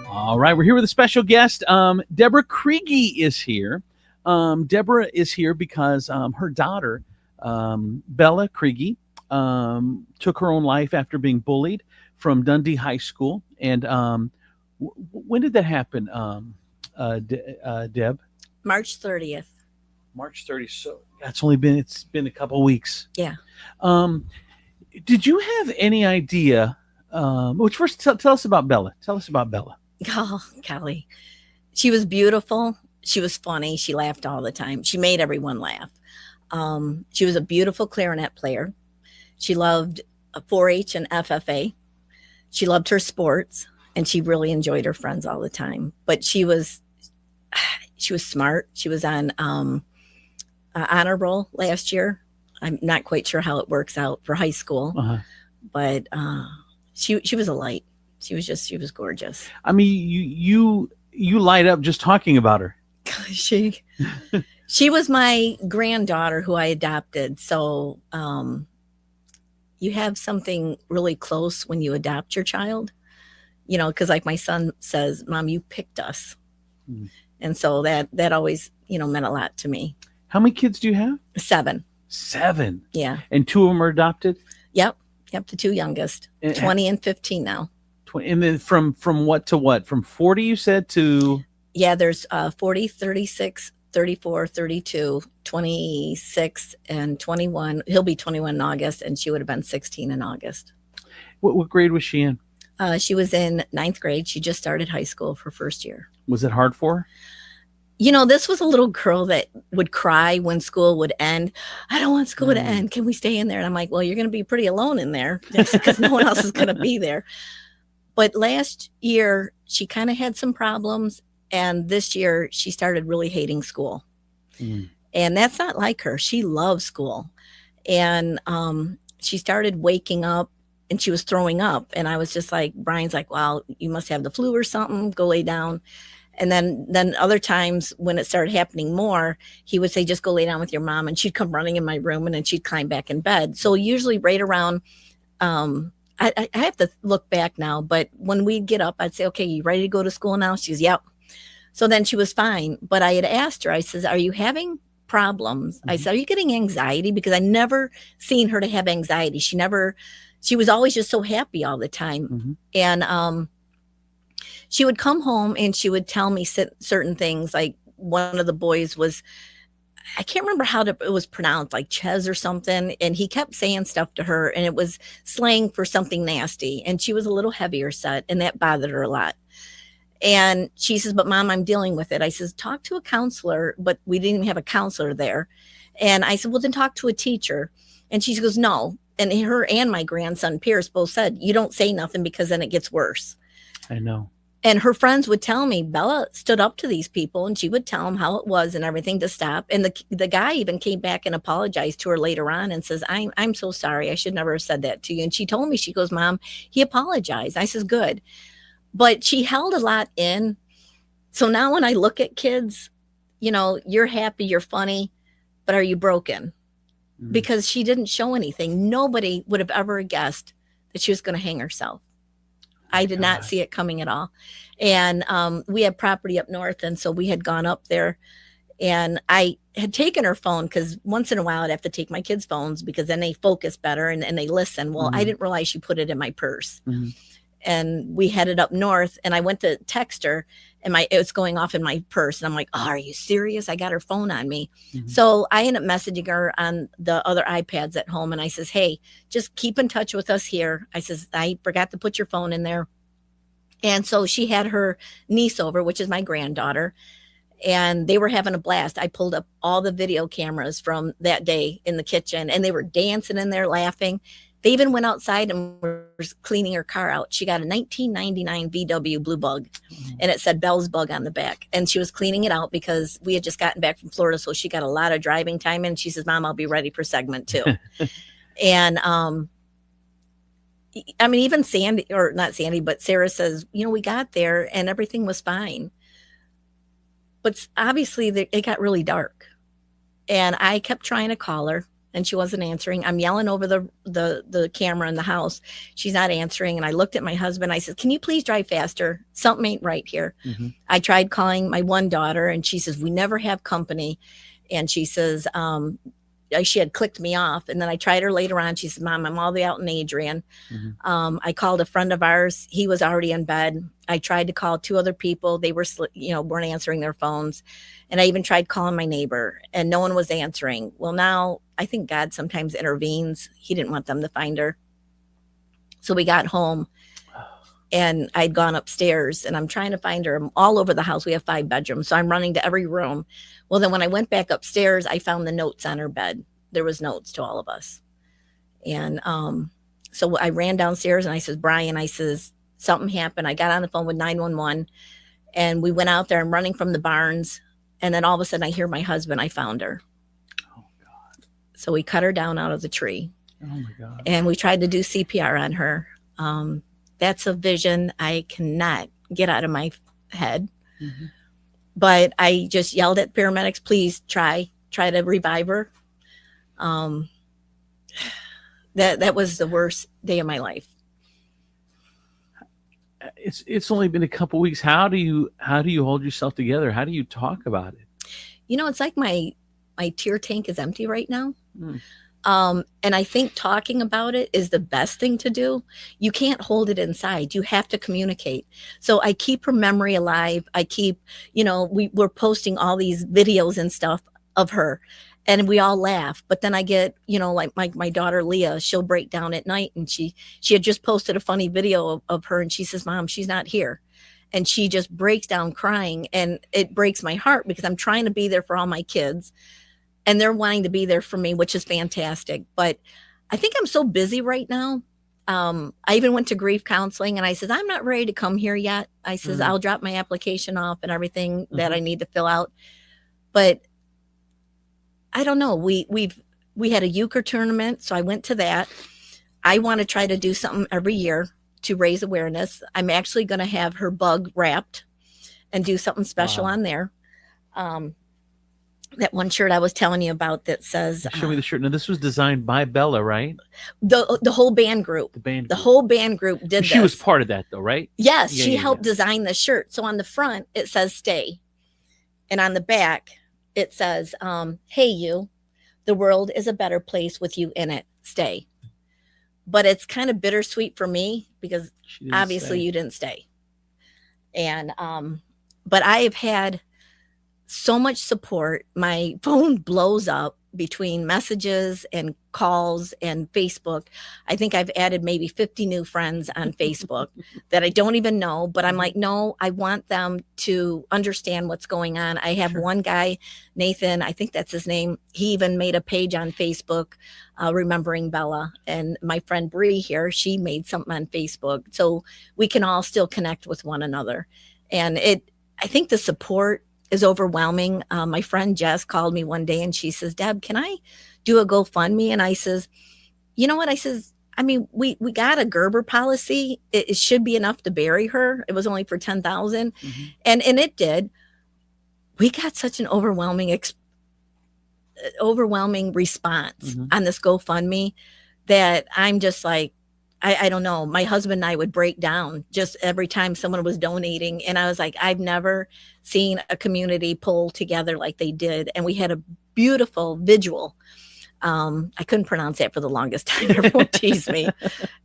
All right, we're here with a special guest. Deborah Kriege is here. Deborah is here because her daughter, Bella Kriege, took her own life after being bullied from Dundee High School. And when did that happen, Deb? March 30th. March 30th. So it's been a couple of weeks. Yeah. Did you have any idea? Which first, tell us about Bella. Tell us about Bella. Oh, golly. She was beautiful. She was funny. She laughed all the time. She made everyone laugh. She was a beautiful clarinet player. She loved 4-H and FFA. She loved her sports, and she really enjoyed her friends all the time. But she was smart. She was on honor roll last year. I'm not quite sure how it works out for high school, but she was a light. She was gorgeous. I mean, you light up just talking about her. She was my granddaughter who I adopted. So, you have something really close when you adopt your child, because like my son says, Mom, you picked us. Mm. And so that always, meant a lot to me. How many kids do you have? 7. 7. Yeah. And 2 of them are adopted? Yep. The 2 youngest, 20 and 15 now. 20, and then from what to what? From 40, you said, to? Yeah, there's 40, 36, 34, 32, 26, and 21. He'll be 21 in August, and she would have been 16 in August. What grade was she in? She was in 9th grade. She just started high school for first year. Was it hard for her? This was a little girl that would cry when school would end. I don't want school to end. Can we stay in there? And I'm like, well, you're going to be pretty alone in there because no one else is going to be there. But last year, she kind of had some problems. And this year, she started really hating school. Mm. And that's not like her. She loves school. And she started waking up and she was throwing up. And I was just like, Brian's like, well, you must have the flu or something. Go lay down. And then other times when it started happening more, he would say, just go lay down with your mom. And she'd come running in my room and then she'd climb back in bed. So usually right around, I have to look back now, but when we'd get up, I'd say, okay, you ready to go to school now? She goes, yep. So then she was fine. But I had asked her, I says, are you having problems? Mm-hmm. I said, are you getting anxiety? Because I never seen her to have anxiety. She was always just so happy all the time. Mm-hmm. And she would come home and she would tell me certain things. Like one of the boys was, I can't remember how it was pronounced, like Ches or something. And he kept saying stuff to her and it was slang for something nasty. And she was a little heavier set and that bothered her a lot. And she says, but Mom, I'm dealing with it. I says, talk to a counselor, but we didn't even have a counselor there. And I said, well, then talk to a teacher. And she goes, no. And her and my grandson, Pierce, both said, you don't say nothing because then it gets worse. I know. And her friends would tell me, Bella stood up to these people and she would tell them how it was and everything to stop. And the guy even came back and apologized to her later on and says, I'm so sorry. I should never have said that to you. And she told me, she goes, Mom, he apologized. I says, good. But she held a lot in. So now when I look at kids, you're happy, you're funny, but are you broken? Mm-hmm. Because she didn't show anything. Nobody would have ever guessed that she was going to hang herself. I did not see it coming at all. And we had property up north. And so we had gone up there and I had taken her phone because once in a while I'd have to take my kids' phones because then they focus better and they listen. Well, mm-hmm. I didn't realize she put it in my purse. Mm-hmm. And we headed up north and I went to text her and it was going off in my purse. And I'm like, oh, are you serious? I got her phone on me. Mm-hmm. So I ended up messaging her on the other iPads at home. And I says, hey, just keep in touch with us here. I says, I forgot to put your phone in there. And so she had her niece over, which is my granddaughter. And they were having a blast. I pulled up all the video cameras from that day in the kitchen and they were dancing in there laughing. They even went outside and were cleaning her car out. She got a 1999 VW Blue Bug, and it said Bell's Bug on the back. And she was cleaning it out because we had just gotten back from Florida, so she got a lot of driving time. And she says, Mom, I'll be ready for segment 2. And I mean, even Sandy, or not Sandy, but Sarah says, we got there and everything was fine. But obviously, it got really dark. And I kept trying to call her. And she wasn't answering. I'm yelling over the camera in the house. She's not answering. And I looked at my husband. I said, can you please drive faster? Something ain't right here. Mm-hmm. I tried calling my one daughter and she says, we never have company. And she says, she had clicked me off. And then I tried her later on. She said, Mom, I'm all the way out in Adrian. Mm-hmm. I called a friend of ours. He was already in bed. I tried to call 2 other people. They were, weren't answering their phones. And I even tried calling my neighbor and no one was answering. Well, now I think God sometimes intervenes. He didn't want them to find her. So we got home and I'd gone upstairs and I'm trying to find her all over the house. We have 5 bedrooms. So I'm running to every room. Well, then when I went back upstairs, I found the notes on her bed. There was notes to all of us. And so I ran downstairs and I says, Brian, I says, something happened. I got on the phone with 911 and we went out there. I'm running from the barns. And then all of a sudden I hear my husband, I found her. Oh God. So we cut her down out of the tree. Oh my God. And we tried to do CPR on her. That's a vision I cannot get out of my head. Mm-hmm. But I just yelled at paramedics, please try to revive her. That was the worst day of my life. It's only been a couple weeks. How do you hold yourself together? How do you talk about it? It's like my tear tank is empty right now. Mm. And I think talking about it is the best thing to do. You can't hold it inside. You have to communicate. So I keep her memory alive. I keep, we're posting all these videos and stuff of her, and we all laugh. But then I get, like my daughter Leah, she'll break down at night, and she had just posted a funny video of her, and she says, "Mom, she's not here." And she just breaks down crying, and it breaks my heart because I'm trying to be there for all my kids, and they're wanting to be there for me, which is fantastic. But I think I'm so busy right now. I even went to grief counseling, and I says, "I'm not ready to come here yet." I says, Mm. "I'll drop my application off and everything that Mhm. I need to fill out." But I don't know. We had a euchre tournament, so I went to that. I want to try to do something every year to raise awareness. I'm actually going to have her bug wrapped and do something special Wow. on there. Um, that one shirt I was telling you about that says Show me the shirt. Now, this was designed by Bella, right? the whole band group. The band The group. whole band group did She was this. part of that, though, right? Yes, Yeah, she yeah, helped yeah. design the shirt. So on the front it says "Stay," and on the back it says, "Hey you, the world is a better place with you in it. Stay." But it's kind of bittersweet for me because She didn't obviously say. you didn't stay. And but I have had so much support. My phone blows up between messages and calls and Facebook. I think I've added maybe 50 new friends on Facebook that I don't even know, but I'm Mhm. like, no, I want them to understand what's going on. I have Sure. one guy, Nathan, I think that's his name. He even made a page on Facebook, remembering Bella. And my friend Bree here, she made something on Facebook. So we can all still connect with one another. And I think the support is overwhelming. My friend Jess called me one day and she says, "Deb, can I do a GoFundMe?" And I says, "You know what?" I says, "I mean, we got a Gerber policy. It should be enough to bury her. It was only for 10,000, Mhm. and it did. We got such an overwhelming response Mhm. on this GoFundMe that I'm just like, I don't know. My husband and I would break down just every time someone was donating. And I was like, I've never seen a community pull together like they did. And we had a beautiful vigil. I couldn't pronounce that for the longest time. Everyone teased me.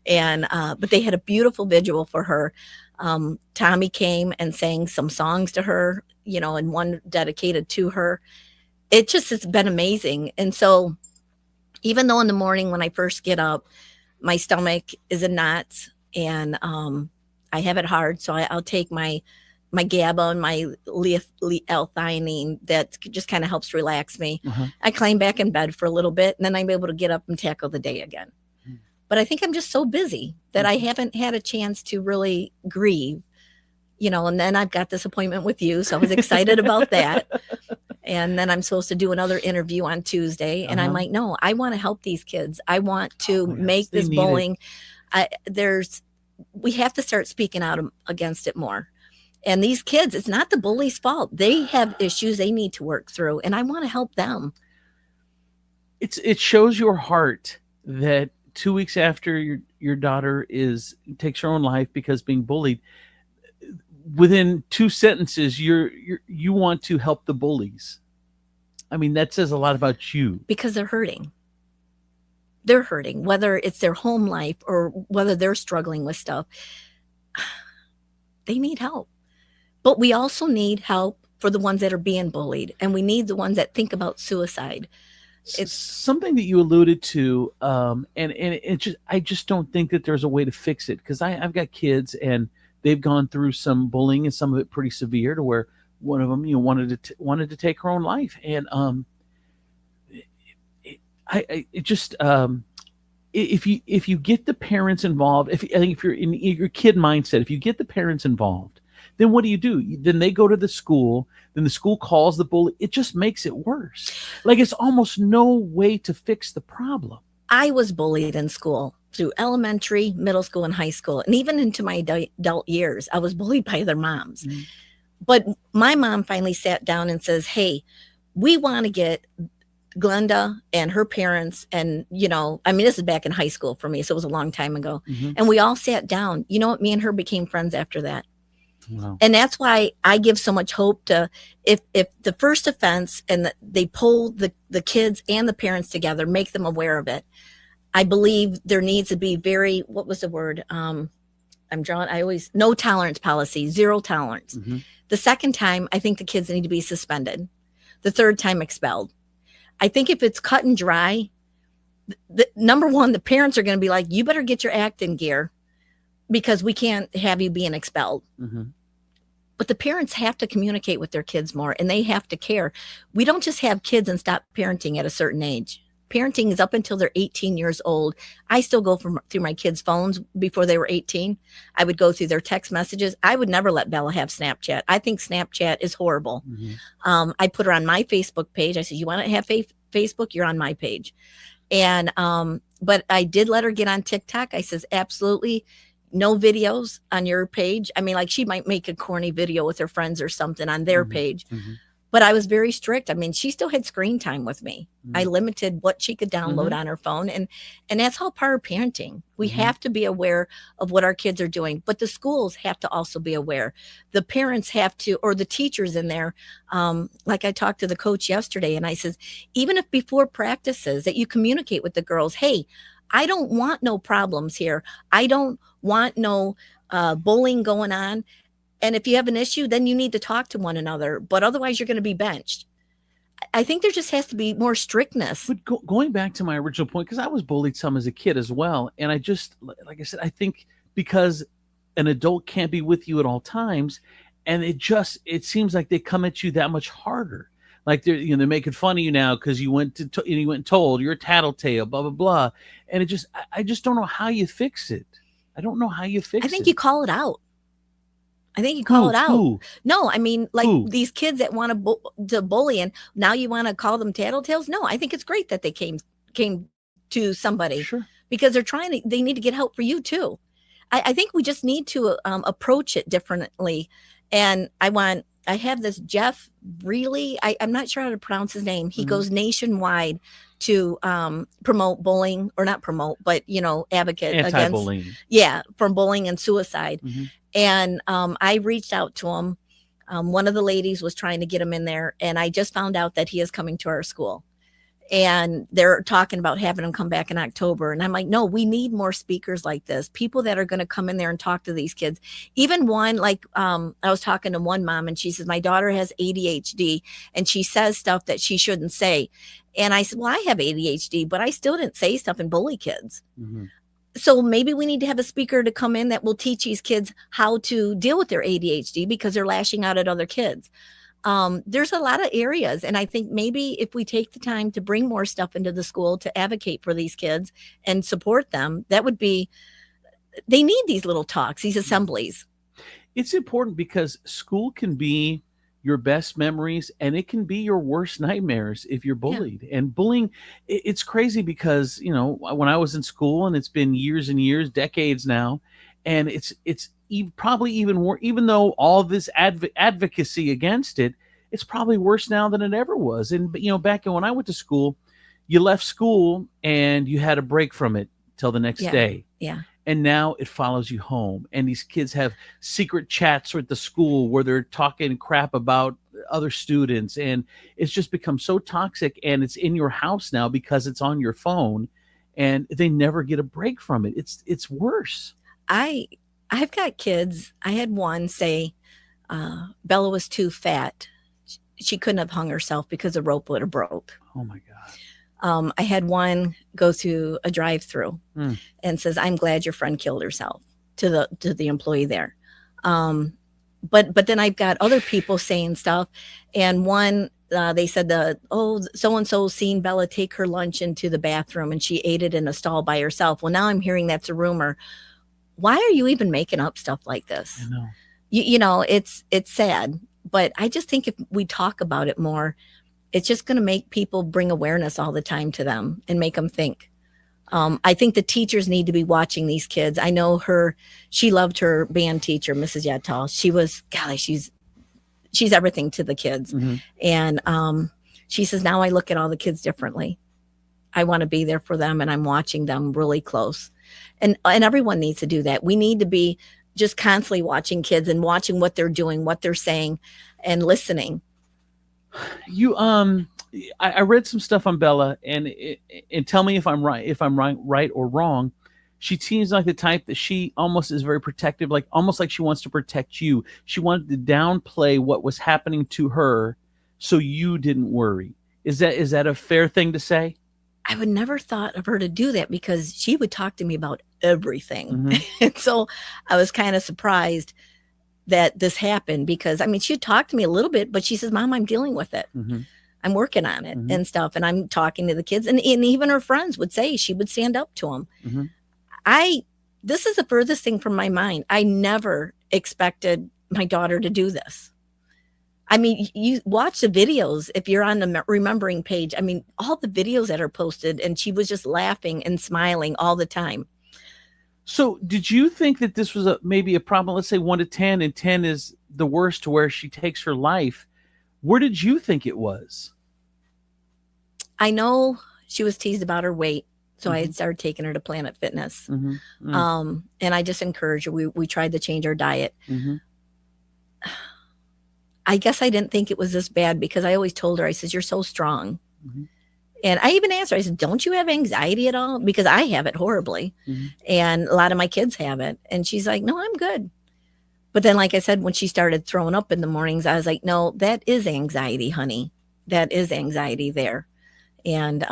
And, but they had a beautiful vigil for her. Tommy came and sang some songs to her, and one dedicated to her. It just has been amazing. And so even though in the morning when I first get up, my stomach is in knots, and I have it hard, so I'll take my GABA and my L-theanine that just kind of helps relax me. Uh-huh. I climb back in bed for a little bit, and then I'm able to get up and tackle the day again. Mm. But I think I'm just so busy that I Mhm. haven't had a chance to really grieve, and then I've got this appointment with you, so I was excited about that. And then I'm supposed to do another interview on Tuesday. And I'm Uh-huh. like, no, I want to help these kids. I want to Oh, yes, make they this need it. bullying. We have to start speaking out against it more. And these kids, it's not the bully's fault. They have issues they need to work through, and I want to help them. It shows your heart that 2 weeks after your daughter takes her own life because being bullied, within two sentences you want to help the bullies. I mean, that says a lot about you. Because they're hurting. They're hurting, whether it's their home life or whether they're struggling with stuff. They need help. But we also need help for the ones that are being bullied, and we need the ones that think about suicide. It's Something that you alluded to, and I just don't think that there's a way to fix it, because I've got kids and they've gone through some bullying, and some of it pretty severe, to where one of them wanted to take her own life. And it just if you get the parents involved, I think if you're in your kid mindset, if you get the parents involved, then what do? Then they go to the school, then the school calls the bully. It just makes it worse. Like, it's almost no way to fix the problem. I was bullied in school through elementary, middle school, and high school, and even into my adult years. I was bullied by their moms. Mm-hmm. But my mom finally sat down and says, "Hey, we want to get Glenda and her parents, and, I mean, this is back in high school for me, so it was a long time ago. Mm-hmm. And we all sat down. You know what? Me and her became friends after that. Wow. And that's why I give so much hope to, if the first offense and they pull the kids and the parents together, make them aware of it. I believe there needs to be what was the word? No tolerance policy, zero tolerance. Mm-hmm. The second time, I think the kids need to be suspended. The third time, expelled. I think if it's cut and dry, number one, the parents are going to be like, you better get your act in gear because we can't have you being expelled. Mm-hmm. But the parents have to communicate with their kids more, and they have to care. We don't just have kids and stop parenting at a certain age. Parenting is up until they're 18 years old. I still go through my kids' phones before they were 18. I would go through their text messages. I would never let Bella have Snapchat. I think Snapchat is horrible. Mm-hmm. I put her on my Facebook page. I said, you want to have Facebook? You're on my page. And but I did let her get on TikTok. I says, absolutely no videos on your page. I mean, like she might make a corny video with her friends or something on their Mm-hmm. page. Mm-hmm. But I was very strict. I mean, she still had screen time with me. Mm-hmm. I limited what she could download Mm-hmm. on her phone. And that's all part of parenting. We Mm-hmm. have to be aware of what our kids are doing. But the schools have to also be aware. The parents have to, or the teachers in there. Like I talked to the coach yesterday, and I says, even if before practices that you communicate with the girls, hey, I don't want no problems here. I don't want no bullying going on. And if you have an issue, then you need to talk to one another. But otherwise, you're going to be benched. I think there just has to be more strictness. But going back to my original point, because I was bullied some as a kid as well. And I just, like I said, I think because an adult can't be with you at all times, and it seems like they come at you that much harder. Like they're making fun of you now because you went and told you're a tattletale, blah, blah, blah. And I just don't know how you fix it. I don't know how you fix it. I think you call it out. I think you call it out. Who? No, I mean, like Who? these kids that want to bully, and now you want to call them tattletales. No, I think it's great that they came to somebody. Sure. Because they need to get help for you too. I think we just need to approach it differently. And I have this Jeff Really, I'm not sure how to pronounce his name. He Mm-hmm. goes nationwide to promote bullying, or not promote, but advocate Anti-bullying. from bullying and suicide. Mm-hmm. And I reached out to him. One of the ladies was trying to get him in there, and I just found out that he is coming to our school. And they're talking about having him come back in October. And I'm like, no, we need more speakers like this, people that are going to come in there and talk to these kids. Even one, like I was talking to one mom, and she says, my daughter has ADHD and she says stuff that she shouldn't say. And I said, well, I have ADHD, but I still didn't say stuff and bully kids. Mm-hmm. So maybe we need to have a speaker to come in that will teach these kids how to deal with their ADHD because they're lashing out at other kids. There's a lot of areas. And I think maybe if we take the time to bring more stuff into the school to advocate for these kids and support them, they need these little talks, these assemblies. It's important because school can be your best memories and it can be your worst nightmares if you're bullied. Yeah. And bullying, it's crazy because, when I was in school, and it's been years and years, decades now, and it's probably even more, even though all this advocacy against it, it's probably worse now than it ever was. And back when I went to school, you left school and you had a break from it till the next day. Yeah. And now it follows you home. And these kids have secret chats at the school where they're talking crap about other students. And it's just become so toxic, and it's in your house now because it's on your phone, and they never get a break from it. It's worse. I've got kids. I had one say Bella was too fat. She couldn't have hung herself because the rope would have broke. Oh my God. I had one go through a drive-through and says, I'm glad your friend killed herself, to the employee there. But then I've got other people saying stuff. And one, they said so-and-so seen Bella take her lunch into the bathroom and she ate it in a stall by herself. Well, now I'm hearing that's a rumor. Why are you even making up stuff like this? I know. It's sad, but I just think if we talk about it more, it's just going to make people bring awareness all the time to them and make them think. I think the teachers need to be watching these kids. I know she loved her band teacher, Mrs. Yatal. She was, golly, she's everything to the kids. Mm-hmm. And She says, now I look at all the kids differently. I want to be there for them, and I'm watching them really close. And everyone needs to do that. We need to be just constantly watching kids and watching what they're doing, what they're saying, and listening. You I read some stuff on Bella, and tell me if I'm right or wrong. She seems like the type that she almost is very protective, like almost like she wants to protect you. She wanted to downplay what was happening to her so you didn't worry. Is that a fair thing to say? I would never thought of her to do that because she would talk to me about everything. Mm-hmm. And so I was kind of surprised that this happened because, I mean, she'd talk to me a little bit, but she says, Mom, I'm dealing with it. Mm-hmm. I'm working on it Mhm. and stuff. And I'm talking to the kids, and even her friends would say she would stand up to them. Mm-hmm. This is the furthest thing from my mind. I never expected my daughter to do this. I mean, you watch the videos if you're on the remembering page. I mean, all the videos that are posted, and she was just laughing and smiling all the time. So, did you think that this was maybe a problem? Let's say 1 to 10, and 10 is the worst, to where she takes her life. Where did you think it was? I know she was teased about her weight, so I Mhm. had started taking her to Planet Fitness. Mm-hmm. And I just encouraged her. We tried to change her diet. Mm-hmm. I guess I didn't think it was this bad because I always told her, I said, you're so strong. Mm-hmm. And I even asked her, I said, don't you have anxiety at all? Because I have it horribly. Mm-hmm. And a lot of my kids have it. And she's like, no, I'm good. But then, like I said, when she started throwing up in the mornings, I was like, no, that is anxiety, honey. That is anxiety there. And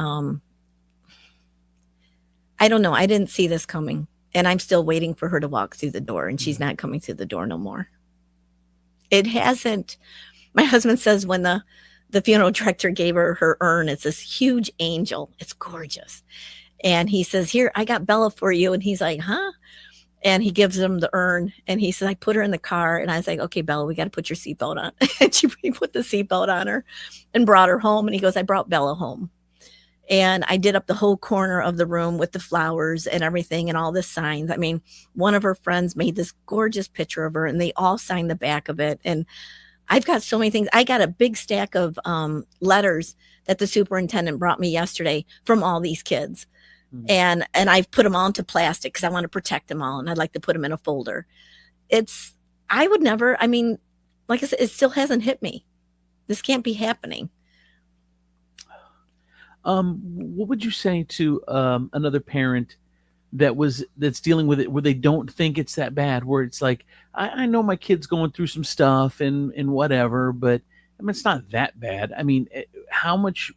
I don't know. I didn't see this coming. And I'm still waiting for her to walk through the door. And she's not coming through the door no more. It hasn't. My husband says when the funeral director gave her urn, it's this huge angel. It's gorgeous. And he says, here, I got Bella for you. And he's like, huh? And he gives him the urn. And he says, I put her in the car. And I was like, okay, Bella, we got to put your seatbelt on. And he put the seatbelt on her and brought her home. And he goes, I brought Bella home. And I did up the whole corner of the room with the flowers and everything and all the signs. I mean, one of her friends made this gorgeous picture of her, and they all signed the back of it. And I've got so many things. I got a big stack of letters that the superintendent brought me yesterday from all these kids. Mm-hmm. And I've put them all into plastic because I want to protect them all. And I'd like to put them in a folder. I would never, I mean, like I said, it still hasn't hit me. This can't be happening. What would you say to another parent that's dealing with it, where they don't think it's that bad, where it's like, I know my kid's going through some stuff and whatever, but I mean, it's not that bad. I mean, how much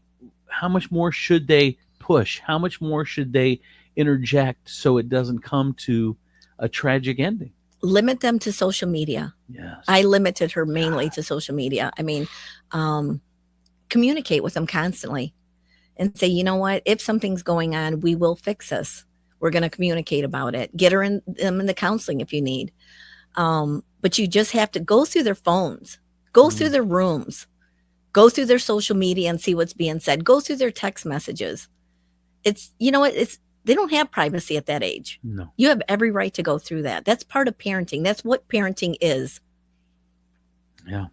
more should they push? How much more should they interject so it doesn't come to a tragic ending? Limit them to social media. Yes. I limited her mainly to social media. I mean, communicate with them constantly and say, you know what, if something's going on, we will fix this. We're going to communicate about it. Get her in the counseling if you need. But you just have to go through their phones, go through their rooms, go through their social media and see what's being said. Go through their text messages. It's, you know what, they don't have privacy at that age. No. You have every right to go through that. That's part of parenting. That's what parenting is. Yeah.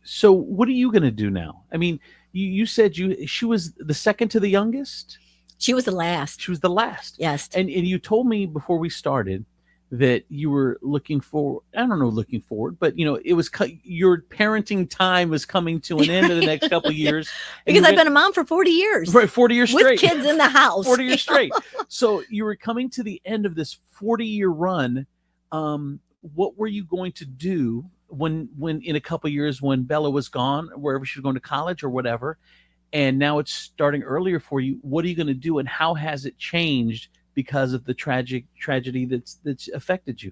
So what are you going to do now? I mean, you said she was the second to the youngest? She was the last. She was the last. Yes. And you told me before we started that you were looking forward, but it was your parenting time was coming to an end in the next couple of years. Because I've been a mom for 40 years. Right, 40 years straight. With kids in the house. 40 years straight. So you were coming to the end of this 40-year run. What were you going to do when in a couple of years, when Bella was gone, wherever she was going to college or whatever, and now it's starting earlier for you? What are you going to do, and how has it changed because of the tragedy that's affected you?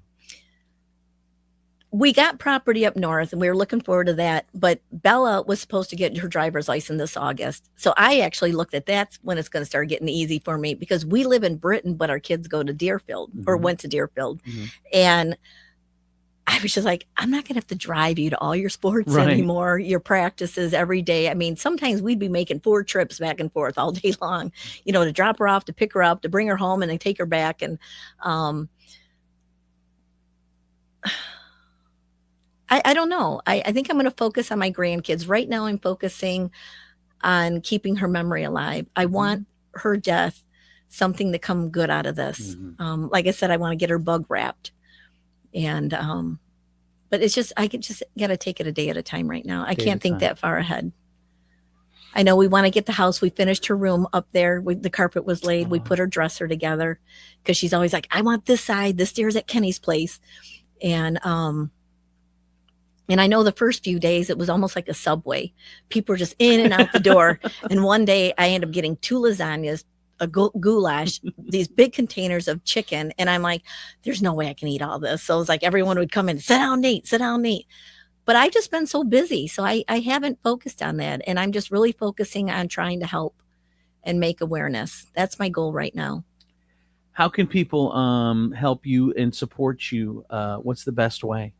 We got property up north and we were looking forward to that, but Bella was supposed to get her driver's license this August. So I actually looked at that's when it's going to start getting easy for me, because we live in Britain, but our kids go to Deerfield or went to Deerfield. Mm-hmm. And I was just like, I'm not going to have to drive you to all your sports anymore, your practices every day. I mean, sometimes we'd be making 4 trips back and forth all day long, to drop her off, to pick her up, to bring her home, and then take her back. And I don't know. I think I'm going to focus on my grandkids. Right now, I'm focusing on keeping her memory alive. I Mhm. want her death something to come good out of this. Mhm. Like I said, I want to get her bug wrapped. And, but it's just, I just got to take it a day at a time right now. I Day at a can't think time. that far ahead. I know we want to get the house. We finished her room up there. The carpet was laid. We Uh-huh. put her dresser together because she's always like, I want this side, the stairs at Kenny's place. And, and I know the first few days it was almost like a subway. People were just in and out the door. And one day I ended up getting 2 lasagnas, a goulash, these big containers of chicken. And I'm like, there's no way I can eat all this. So it's like everyone would come in, sit down, Nate, sit down, Nate. But I just been so busy. So I haven't focused on that. And I'm just really focusing on trying to help and make awareness. That's my goal right now. How can people help you and support you? What's the best way?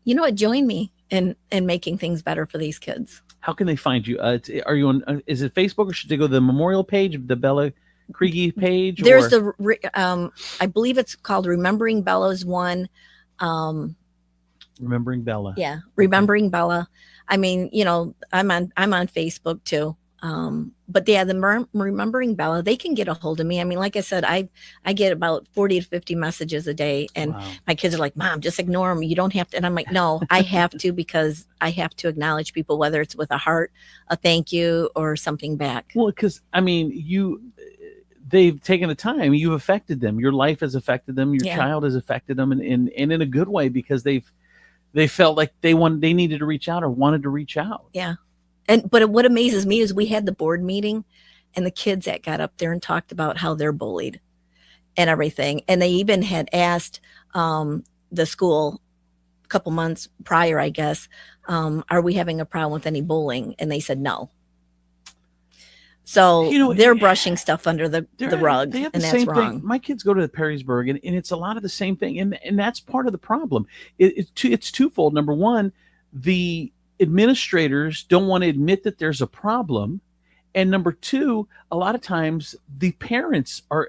You know what? Join me in making things better for these kids. How can they find you? Are you on? Is it Facebook, or should they go to the memorial page, the Bella Kriege page, There's or I believe it's called Remembering Bella's one. Um, Remembering Bella? yeah, Remembering Bella. I mean, you know, I'm on Facebook too. But yeah, the Remembering Bella, they can get a hold of me. I mean, like I said, I get about 40 to 50 messages a day, and Wow. my kids are like, "Mom, just ignore them. You don't have to." And I'm like, "No, I have to because I have to acknowledge people, whether it's with a heart, a thank you, or something back." Well, because I mean, they've taken the time. You've affected them. Your life has affected them. Your Yeah, child has affected them, and in a good way, because they felt like they needed to reach out or wanted to reach out. yeah. And but what amazes me is we had the board meeting, and the kids that got up there and talked about how they're bullied and everything, and they even had asked the school a couple months prior, I guess, are we having a problem with any bullying? And they said no. So You know, they're brushing stuff under the rug, they have the and that's same thing. wrong. My kids go to the Perrysburg, and it's a lot of the same thing, and that's part of the problem. It's twofold. Number one, the administrators don't want to admit that there's a problem, and number two, a lot of times the parents are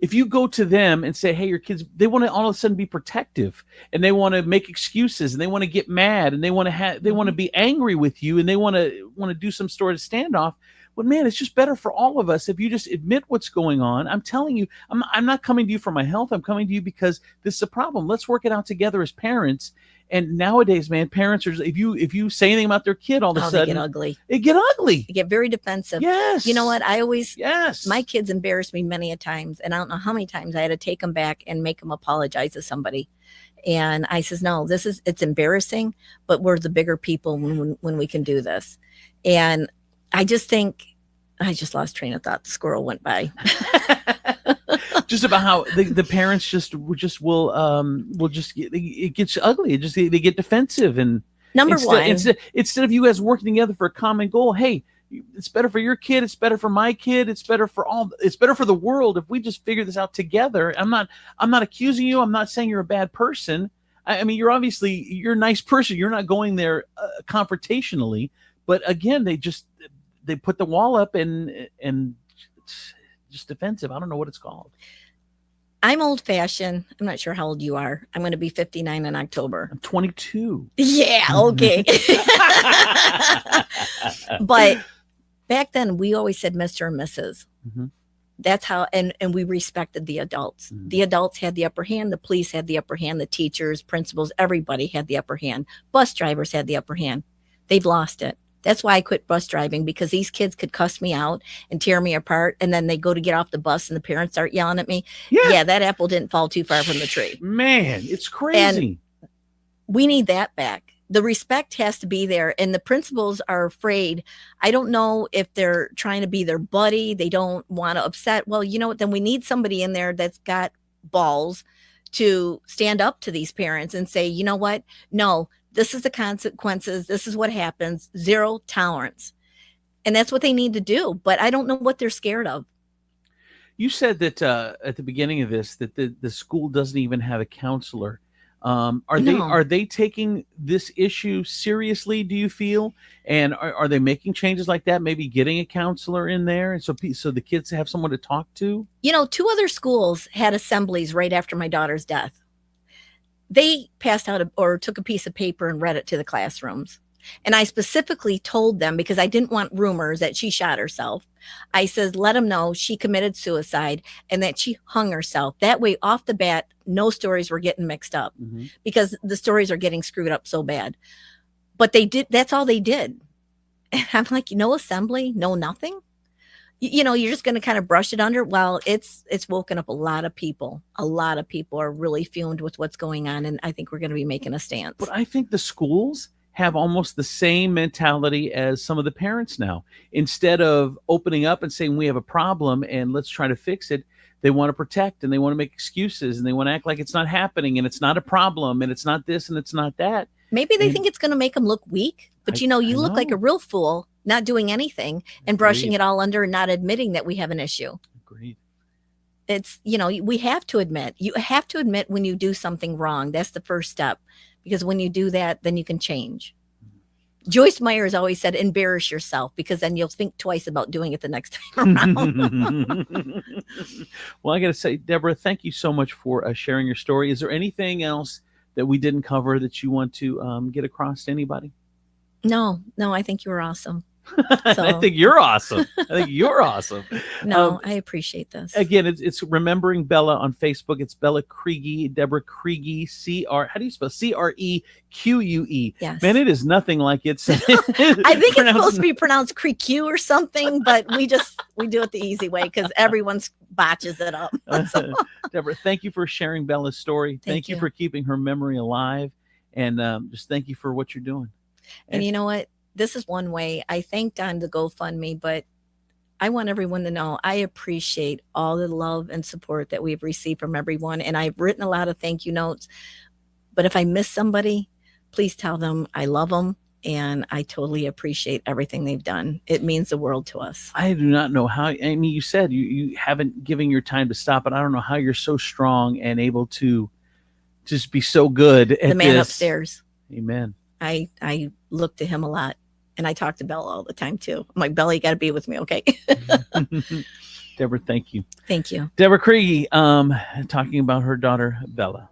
if you go to them and say, hey, your kids, they want to all of a sudden be protective, and they want to make excuses, and they want to get mad, and they want to they want to be angry with you, and they want to do some sort of standoff. But man, it's just better for all of us if you just admit what's going on. I'm telling you, I'm not coming to you for my health. I'm coming to you because this is a problem. Let's work it out together as parents. And nowadays, man, parents are, if you say anything about their kid, all of a They sudden get ugly. it get ugly. They get very defensive. Yes. You know what? Yes. My kids embarrassed me many a times, and I don't know how many times I had to take them back and make them apologize to somebody. And I says, no, it's embarrassing, but we're the bigger people when we can do this. And I just think I just lost train of thought. The squirrel went by. Just about how the parents will it gets ugly. They get defensive, and instead of you guys working together for a common goal, hey, it's better for your kid, it's better for my kid, it's better for the world if we just figure this out together. I'm not accusing you. I'm not saying you're a bad person. I mean, you're a nice person. You're not going there confrontationally, but again, they put the wall up and it's just defensive. I don't know what it's called. I'm old fashioned. I'm not sure how old you are. I'm going to be 59 in October. I'm 22. Yeah, okay. But back then we always said Mr. and Mrs. Mm-hmm. That's how, and we respected the adults. Mm-hmm. The adults had the upper hand. The police had the upper hand. The teachers, principals, everybody had the upper hand. Bus drivers had the upper hand. They've lost it. That's why I quit bus driving, because these kids could cuss me out and tear me apart. And then they go to get off the bus and the parents start yelling at me. Yeah, that apple didn't fall too far from the tree. Man, it's crazy. And we need that back. The respect has to be there. And the principals are afraid. I don't know if they're trying to be their buddy. They don't want to upset. Well, you know what? Then we need somebody in there that's got balls to stand up to these parents and say, you know what? No, this is the consequences. This is what happens. Zero tolerance. And that's what they need to do. But I don't know what they're scared of. You said that at the beginning of this, that the school doesn't even have a counselor. Are they taking this issue seriously, do you feel? And are they making changes like that? Maybe getting a counselor in there, and so the kids have someone to talk to? You know, 2 other schools had assemblies right after my daughter's death. they passed out or took a piece of paper and read it to the classrooms. And I specifically told them, because I didn't want rumors that she shot herself. I said, let them know she committed suicide and that she hung herself. That way, off the bat, no stories were getting mixed up, because the stories are getting screwed up so bad. But they did. That's all they did. And I'm like, no assembly, no nothing. You're just going to kind of brush it under. Well, it's woken up a lot of people. A lot of people are really fumed with what's going on. And I think we're going to be making a stance. But I think the schools have almost the same mentality as some of the parents now. Instead of opening up and saying, we have a problem and let's try to fix it, they want to protect and they want to make excuses and they want to act like it's not happening and it's not a problem and it's not this and it's not that. Maybe they think it's going to make them look weak. But, you look like a real fool not doing anything and brushing it all under and not admitting that we have an issue. Agreed. It's, we have to admit. You have to admit when you do something wrong. That's the first step. Because when you do that, then you can change. Joyce Myers always said, embarrass yourself, because then you'll think twice about doing it the next time around. Well, I got to say, Deborah, thank you so much for sharing your story. Is there anything else that we didn't cover that you want to get across to anybody? No, I think you were awesome. So, I think you're awesome. No, I appreciate this. Again, it's Remembering Bella on Facebook. It's Bella Kriege, Deborah Kriege, how do you spell Creque? Yes. Man, it is nothing like it's. I think it's supposed to be pronounced Creque or something, but we do it the easy way because everyone's botches it up. So. Deborah, thank you for sharing Bella's story. Thank you for keeping her memory alive, and just thank you for what you're doing. And you know what? This is one way. I thanked on the GoFundMe, but I want everyone to know I appreciate all the love and support that we've received from everyone. And I've written a lot of thank you notes. But if I miss somebody, please tell them I love them and I totally appreciate everything they've done. It means the world to us. I do not know how. I mean, you said you haven't given your time to stop, but I don't know how you're so strong and able to just be so good at the man this. Upstairs. Amen. I look to him a lot. And I talk to Bella all the time, too. I'm like, Bella, you got to be with me, okay? Deborah, thank you. Thank you. Deborah Kriege, talking about her daughter, Bella.